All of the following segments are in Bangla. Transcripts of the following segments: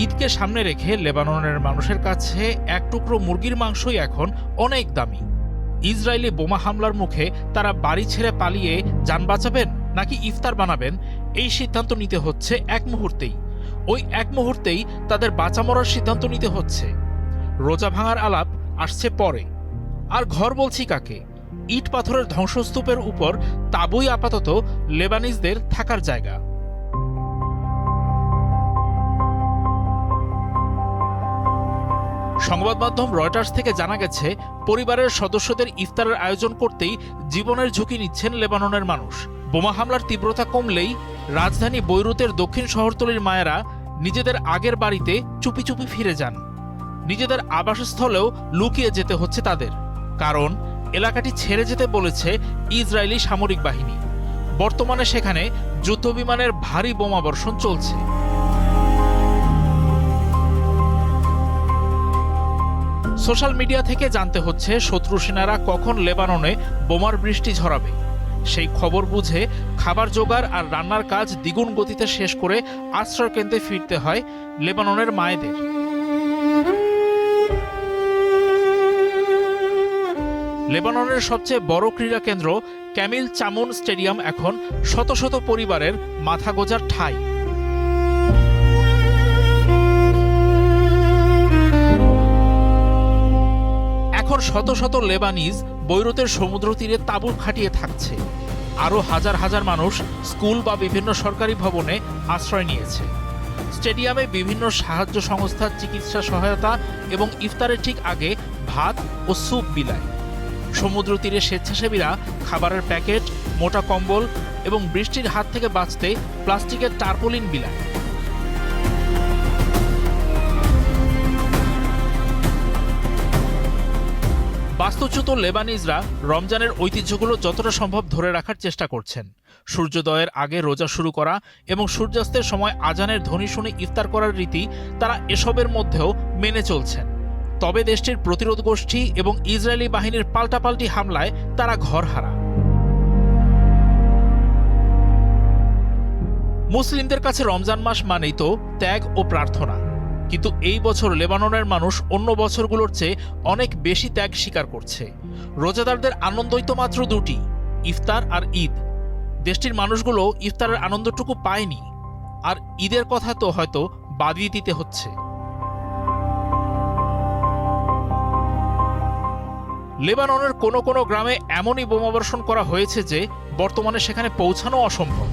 ঈদকে সামনে রেখে লেবাননের মানুষের কাছে এক টুকরো মুরগির মাংসই এখন অনেক দামি। ইসরায়েলি বোমা হামলার মুখে তারা বাড়ি ছেড়ে পালিয়ে যান বাঁচাবেন নাকি ইফতার বানাবেন, এই সিদ্ধান্ত নিতে হচ্ছে এক মুহূর্তেই। ওই এক মুহূর্তেই তাদের বাঁচা মরার সিদ্ধান্ত নিতে হচ্ছে। রোজা ভাঙার আলাপ আসছে পরে। আর ঘর বলছি কাকে? ইট পাথরের ধ্বংসস্তূপের উপর তাঁবুই আপাতত লেবানিজদের থাকার জায়গা। সংবাদ মাধ্যম রয়টার্স থেকে জানা গেছে, পরিবারের সদস্যদের ইফতারের আয়োজন করতেই জীবনের ঝুঁকি নিচ্ছেন লেবাননের মানুষ। বোমা হামলার তীব্রতা কমলেই রাজধানী বৈরুতের দক্ষিণ শহরতলির মায়েরা নিজেদের আগের বাড়িতে চুপি চুপি ফিরে যান। নিজেদের আবাসস্থলেও লুকিয়ে যেতে হচ্ছে তাদের, কারণ এলাকাটি ছেড়ে যেতে বলেছে ইসরায়েলি সামরিক বাহিনী। বর্তমানে সেখানে যুদ্ধবিমানের ভারী বোমাবর্ষণ চলছে। সোশ্যাল মিডিয়া থেকে জানতে হচ্ছে শত্রু সেনারা কখন লেবাননে বোমার বৃষ্টি ঝরাবে। সেই খবর বুঝে খাবার জোগাড় আর রান্নার কাজ দ্বিগুণ গতিতে শেষ করে আশ্রয় কেন্দ্রে ফিরতে হয় লেবাননের মায়েদের। লেবাননের সবচেয়ে বড় ক্রীড়া কেন্দ্র ক্যামিল চামুন স্টেডিয়াম এখন শত শত পরিবারের মাথা গোঁজার ঠাঁই। এখন শত শত লেবানিজ বৈরুতের সমুদ্র তীরে তাঁবু খাটিয়ে থাকছে। আরও হাজার হাজার মানুষ স্কুল বা বিভিন্ন সরকারি ভবনে আশ্রয় নিয়েছে। স্টেডিয়ামে বিভিন্ন সাহায্য সংস্থা চিকিৎসা সহায়তা এবং ইফতারের ঠিক আগে ভাত ও স্যুপ বিলায়। সমুদ্র তীরে স্বেচ্ছাসেবীরা খাবারের প্যাকেট, মোটা কম্বল এবং বৃষ্টির হাত থেকে বাঁচতে প্লাস্টিকের টারপলিন বিলায়। বাস্তুচ্যুত লেবানিজরা রমজানের ঐতিহ্যগুলো যতটা সম্ভব ধরে রাখার চেষ্টা করছেন। সূর্যোদয়ের আগে রোজা শুরু করা এবং সূর্যাস্তের সময় আজানের ধ্বনি শুনে ইফতার করার রীতি তারা এসবের মধ্যেও মেনে চলছেন। তবে দেশটির প্রতিরোধ গোষ্ঠী এবং ইসরায়েলি বাহিনীর পাল্টাপাল্টি হামলায় তারা ঘরহারা। মুসলিমদের কাছে রমজান মাস মানেই তো ত্যাগ ও প্রার্থনা, কিন্তু এই বছর লেবাননের মানুষ অন্য বছরগুলোর চেয়ে অনেক বেশি ত্যাগ স্বীকার করছে। রোজাদারদের আনন্দই তো মাত্র দুটি, ইফতার আর ঈদ। দেশটির মানুষগুলো ইফতারের আনন্দটুকু পায়নি, আর ঈদের কথা তো হয়তো বাদই দিতে হচ্ছে। লেবাননের কোনো কোনো গ্রামে এমনই বোমাবর্ষণ করা হয়েছে যে বর্তমানে সেখানে পৌঁছানো অসম্ভব।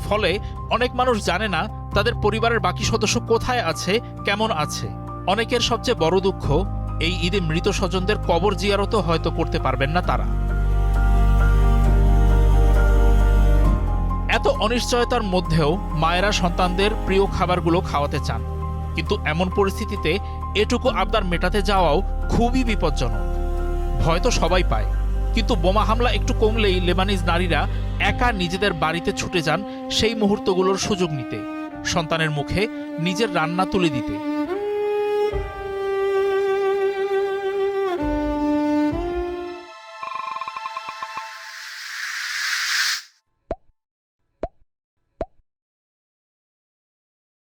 ফলে অনেক মানুষ জানে না তাদের পরিবারের বাকি সদস্য কোথায় আছে, কেমন আছে। অনেকের সবচেয়ে বড় দুঃখ, এই ঈদে মৃত স্বজনদের কবর জিয়ারতও হয়তো করতে পারবেন না তারা। এত অনিশ্চয়তার মধ্যেও মায়েরা সন্তানদের প্রিয় খাবারগুলো খাওয়াতে চান, কিন্তু এমন পরিস্থিতিতে এটুকু আবদার মেটাতে যাওয়াও খুবই বিপজ্জনক। ভয় তো সবাই পায়, কিন্তু বোমা হামলা একটু কমলেই লেবানিজ নারীরা একা নিজেদের বাড়িতে ছুটে যান সেই মুহূর্তগুলোর সুযোগ নিতে, সন্তানের মুখে নিজের রান্না তুলে দিতে।